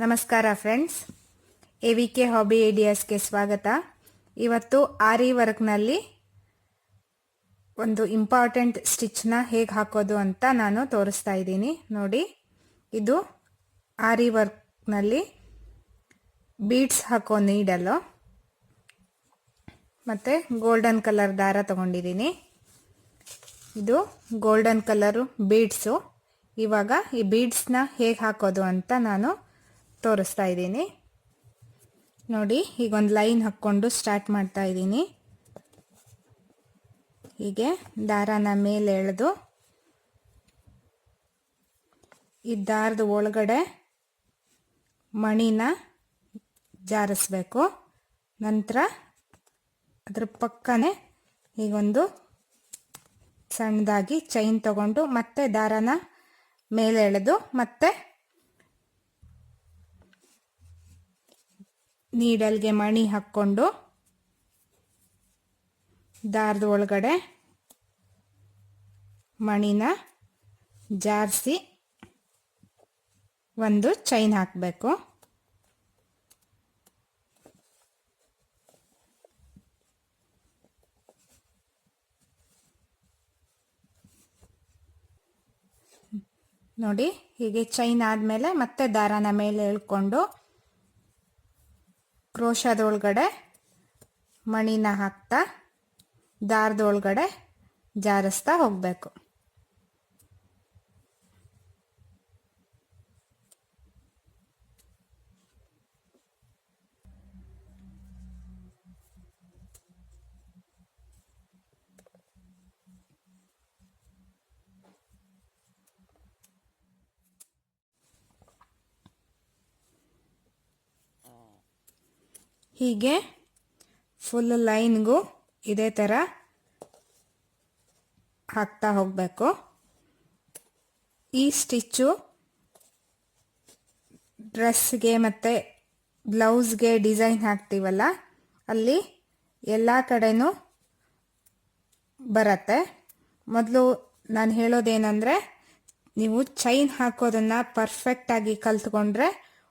ನಮಸ್ಕಾರ friends, AVK hobby ಐಡಿಯಾಸ್ಗೆ ಸ್ವಾಗತ. ಇವತ್ತು ಆರಿ ವರ್ಕ್ನಲ್ಲಿ ಒಂದು ಇಂಪಾರ್ಟೆಂಟ್ ಸ್ಟಿಚ್ನ ಹೇಗೆ ಹಾಕೋದು ಅಂತ ನಾನು ತೋರಿಸ್ತಾ ಇದ್ದೀನಿ. ನೋಡಿ, ಇದು ಆರಿ ವರ್ಕ್ನಲ್ಲಿ ಬೀಡ್ಸ್ ಹಾಕೋ ನೀಡಲು ಮತ್ತು ಗೋಲ್ಡನ್ ಕಲರ್ ದಾರ ತಗೊಂಡಿದ್ದೀನಿ. ಇದು ಗೋಲ್ಡನ್ ಕಲರು ಬೀಡ್ಸು. ಇವಾಗ ಈ ಬೀಡ್ಸ್ನ ಹೇಗೆ ಹಾಕೋದು ಅಂತ ನಾನು ತೋರಿಸ್ತಾ ಇದ್ದೀನಿ. ನೋಡಿ, ಈಗ ಒಂದು ಲೈನ್ ಹಾಕ್ಕೊಂಡು ಸ್ಟಾರ್ಟ್ ಮಾಡ್ತಾ ಇದ್ದೀನಿ. ಹೀಗೆ ದಾರಾನ ಮೇಲೆ ಎಳೆದು ಈ ದಾರದ ಒಳಗಡೆ ಮಣಿನ ಜಾರಿಸ್ಬೇಕು. ನಂತರ ಅದ್ರ ಪಕ್ಕನೆ ಈಗೊಂದು ಸಣ್ಣದಾಗಿ ಚೈನ್ ತಗೊಂಡು ಮತ್ತೆ ದಾರಾನ ಮೇಲೆ ಎಳೆದು ಮತ್ತೆ ನೀಡಲ್ಗೆ ಮಣಿ ಹಾಕ್ಕೊಂಡು ದಾರದ ಒಳಗಡೆ ಮಣಿನ ಜಾರಿಸಿ ಒಂದು ಚೈನ್ ಹಾಕಬೇಕು. ನೋಡಿ, ಹೀಗೆ ಚೈನ್ ಆದಮೇಲೆ ಮತ್ತೆ ದಾರಾನ ಮೇಲೆ ಎಳ್ಕೊಂಡು ಕ್ರೋಶದೊಳಗಡೆ ಮಣಿನ ಹಾಕ್ತಾ ದಾರದೊಳಗಡೆ ಜಾರಿಸ್ತಾ ಹೋಗಬೇಕು. ಹೀಗೆ ಫುಲ್ ಲೈನ್ಗೂ ಇದೇ ಥರ ಹಾಕ್ತಾ ಹೋಗಬೇಕು. ಈ ಸ್ಟಿಚ್ಚು ಡ್ರೆಸ್ಗೆ ಮತ್ತು ಬ್ಲೌಸ್ಗೆ ಡಿಸೈನ್ ಹಾಕ್ತೀವಲ್ಲ, ಅಲ್ಲಿ ಎಲ್ಲ ಕಡೆನೂ ಬರುತ್ತೆ. ಮೊದಲು ನಾನು ಹೇಳೋದೇನೆಂದರೆ, ನೀವು ಚೈನ್ ಹಾಕೋದನ್ನು ಪರ್ಫೆಕ್ಟಾಗಿ ಕಲ್ತ್ಕೊಂಡ್ರೆ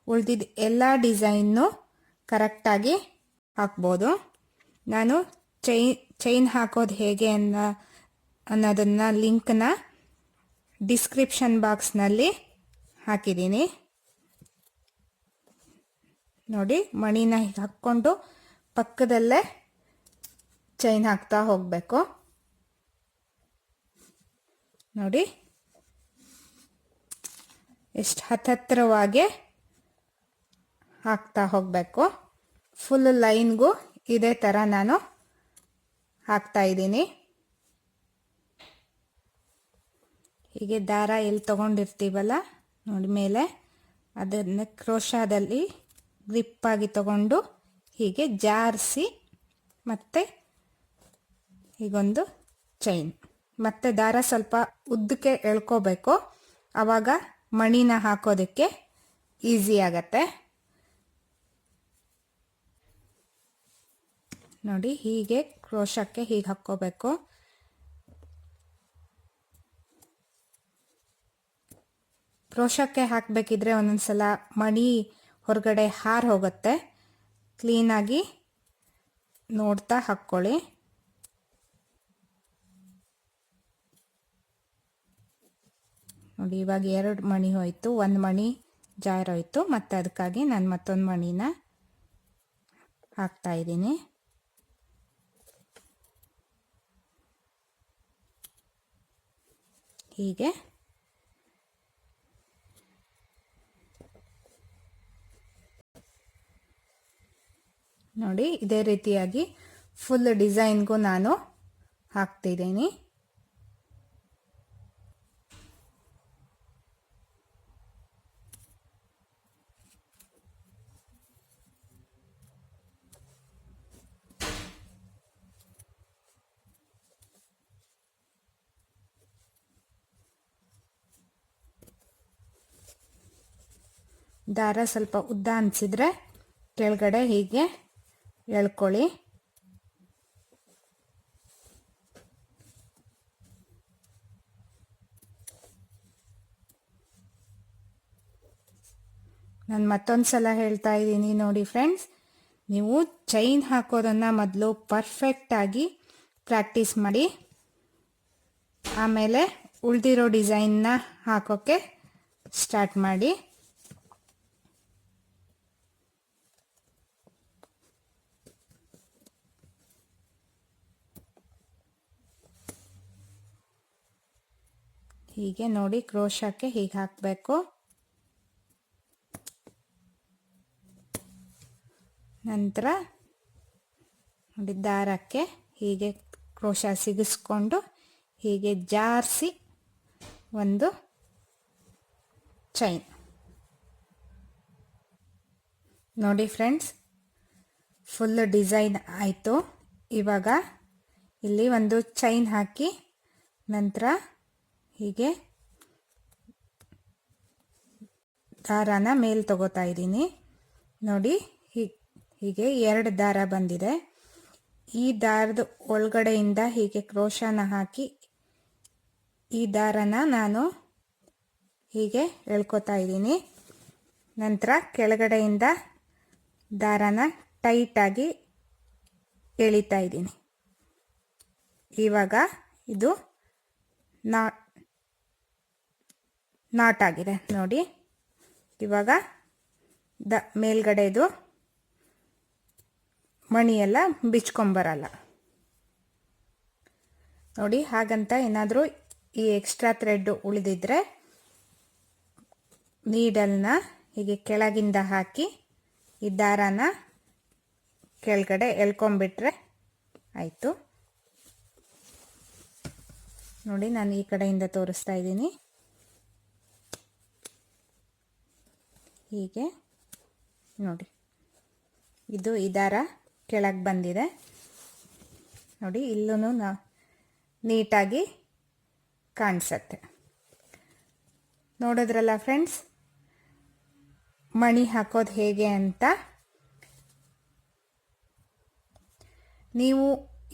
ಉಳಿದಿದ್ದ ಎಲ್ಲ ಡಿಸೈನ್ನು ಕರೆಕ್ಟಾಗಿ ಹಾಕ್ಬೋದು. ನಾನು ಚೈನ್ ಹಾಕೋದು ಹೇಗೆ ಅನ್ನೋದನ್ನು ಲಿಂಕ್ನ ಡಿಸ್ಕ್ರಿಪ್ಷನ್ ಬಾಕ್ಸ್ನಲ್ಲಿ ಹಾಕಿದ್ದೀನಿ. ನೋಡಿ, ಮಣಿನ ಹಾಕ್ಕೊಂಡು ಪಕ್ಕದಲ್ಲೇ ಚೈನ್ ಹಾಕ್ತಾ ಹೋಗಬೇಕು. ನೋಡಿ, ಎಷ್ಟು ಹತ್ತಿರವಾಗಿ ಹಾಕ್ತಾ ಹೋಗಬೇಕು. ಫುಲ್ ಲೈನ್ಗೂ ಇದೇ ಥರ ನಾನು ಹಾಕ್ತಾ ಇದ್ದೀನಿ. ಹೀಗೆ ದಾರ ಎಲ್ಲಿ ತಗೊಂಡಿರ್ತೀವಲ್ಲ, ನೋಡಿ ಮೇಲೆ ಅದನ್ನು ಕ್ರೋಶಾದಲ್ಲಿ ಗ್ರಿಪ್ಪಾಗಿ ತಗೊಂಡು ಹೀಗೆ ಜಾರಿಸಿ ಮತ್ತೆ ಹೀಗೊಂದು ಚೈನ್, ಮತ್ತೆ ದಾರ ಸ್ವಲ್ಪ ಉದ್ದಕ್ಕೆ ಎಳ್ಕೋಬೇಕು. ಆವಾಗ ಮಣಿನ ಹಾಕೋದಕ್ಕೆ ಈಸಿ ಆಗತ್ತೆ. ನೋಡಿ, ಹೀಗೆ ಕ್ರೋಶಕ್ಕೆ ಹೀಗೆ ಹಾಕ್ಕೋಬೇಕು. ಕ್ರೋಶಕ್ಕೆ ಹಾಕಬೇಕಿದ್ರೆ ಒಂದೊಂದ್ಸಲ ಮಣಿ ಹೊರಗಡೆ ಹಾರು ಹೋಗುತ್ತೆ. ಕ್ಲೀನಾಗಿ ನೋಡ್ತಾ ಹಾಕ್ಕೊಳ್ಳಿ. ನೋಡಿ, ಇವಾಗ 2 ಮಣಿ ಹೋಯಿತು, 1 ಮಣಿ ಜಾರೋಯ್ತು. ಮತ್ತು ಅದಕ್ಕಾಗಿ ನಾನು ಮತ್ತೊಂದು ಮಣಿನ ಹಾಕ್ತಾ ಇದ್ದೀನಿ. ಹೀಗೆ ನೋಡಿ, ಇದೇ ರೀತಿಯಾಗಿ ಫುಲ್ ಡಿಸೈನ್ಗೂ ನಾನು ಹಾಕ್ತಿದ್ದೀನಿ. ದಾರ ಸ್ವಲ್ಪ ಉದ್ದ ಅನಿಸಿದ್ರೆ ಕೆಳಗಡೆ ಹೀಗೆ ಎಳ್ಕೊಳ್ಳಿ. ನಾನು ಮತ್ತೊಂದು ಸಲ ಹೇಳ್ತಾ ಇದ್ದೀನಿ ನೋಡಿ ಫ್ರೆಂಡ್ಸ್, ನೀವು ಚೈನ್ ಹಾಕೋದನ್ನು ಮೊದಲು ಪರ್ಫೆಕ್ಟಾಗಿ ಪ್ರಾಕ್ಟೀಸ್ ಮಾಡಿ, ಆಮೇಲೆ ಉಳಿದಿರೋ ಡಿಸೈನ್ನ ಹಾಕೋಕ್ಕೆ ಸ್ಟಾರ್ಟ್ ಮಾಡಿ. ಹೀಗೆ ನೋಡಿ ಕ್ರೋಶಕ್ಕೆ ಹೀಗೆ ಹಾಕಬೇಕು. ನಂತರ ನೋಡಿ ದಾರಕ್ಕೆ ಹೀಗೆ ಕ್ರೋಶ ಸಿಗಿಸ್ಕೊಂಡು ಹೀಗೆ ಜಾರಿಸಿ ಒಂದು ಚೈನ್. ನೋಡಿ ಫ್ರೆಂಡ್ಸ್, ಫುಲ್ ಡಿಸೈನ್ ಆಯಿತು. ಇವಾಗ ಇಲ್ಲಿ ಒಂದು ಚೈನ್ ಹಾಕಿ ನಂತರ ಹೀಗೆ ದಾರಾನ ಮೇಲೆ ತಗೋತಾ ಇದ್ದೀನಿ. ನೋಡಿ ಹೀಗೆ 2 ದಾರ ಬಂದಿದೆ. ಈ ದಾರದ ಒಳಗಡೆಯಿಂದ ಹೀಗೆ ಕ್ರೋಶನ ಹಾಕಿ ಈ ದಾರನ ನಾನು ಹೀಗೆ ಎಳ್ಕೊತಾ ಇದ್ದೀನಿ. ನಂತರ ಕೆಳಗಡೆಯಿಂದ ದಾರನ ಟೈಟಾಗಿ ಎಳಿತಾ ಇದ್ದೀನಿ. ಇವಾಗ ಇದು ನಾಟ್ ಆಗಿದೆ ನೋಡಿ. ಇವಾಗ ಮೇಲ್ಗಡೆದು ಮಣಿಯೆಲ್ಲ ಬಿಚ್ಕೊಂಬರಲ್ಲ ನೋಡಿ. ಹಾಗಂತ ಏನಾದರೂ ಈ ಎಕ್ಸ್ಟ್ರಾ ಥ್ರೆಡ್ ಉಳಿದಿದ್ರೆ ನೀಡಲ್ನ ಹೀಗೆ ಕೆಳಗಿಂದ ಹಾಕಿ ಈ ದಾರಾನ ಕೆಳಗಡೆ ಎಳ್ಕೊಂಬಿಟ್ರೆ ಆಯಿತು. ನೋಡಿ ನಾನು ಈ ಕಡೆಯಿಂದ ತೋರಿಸ್ತಾ ಇದ್ದೀನಿ. ಹೀಗೆ ನೋಡಿ, ಇದು ಈ ದಾರ ಕೆಳಗೆ ಬಂದಿದೆ ನೋಡಿ. ಇಲ್ಲೂ ನೀಟಾಗಿ ಕಾಣಿಸುತ್ತೆ. ನೋಡಿದ್ರಲ್ಲ ಫ್ರೆಂಡ್ಸ್, ಮಣಿ ಹಾಕೋದು ಹೇಗೆ ಅಂತ. ನೀವು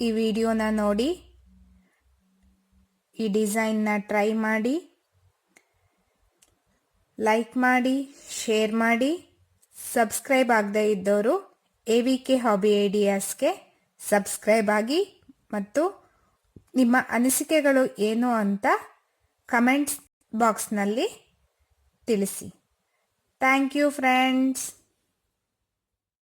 ಈ ವಿಡಿಯೋನ ನೋಡಿ ಈ ಡಿಸೈನ್ನ ಟ್ರೈ ಮಾಡಿ, ಲೈಕ್ ಮಾಡಿ, ಶೇರ್ ಮಾಡಿ. ಸಬ್ಸ್ಕ್ರೈಬ್ ಆಗದೇ ಇದ್ದವರು AVK ಹಾಬಿ ಐಡಿಯಾಸ್ಗೆ ಸಬ್ಸ್ಕ್ರೈಬ್ ಆಗಿ ಮತ್ತು ನಿಮ್ಮ ಅನಿಸಿಕೆಗಳು ಏನು ಅಂತ ಕಮೆಂಟ್ಸ್ ಬಾಕ್ಸ್ನಲ್ಲಿ ತಿಳಿಸಿ. Thank you friends.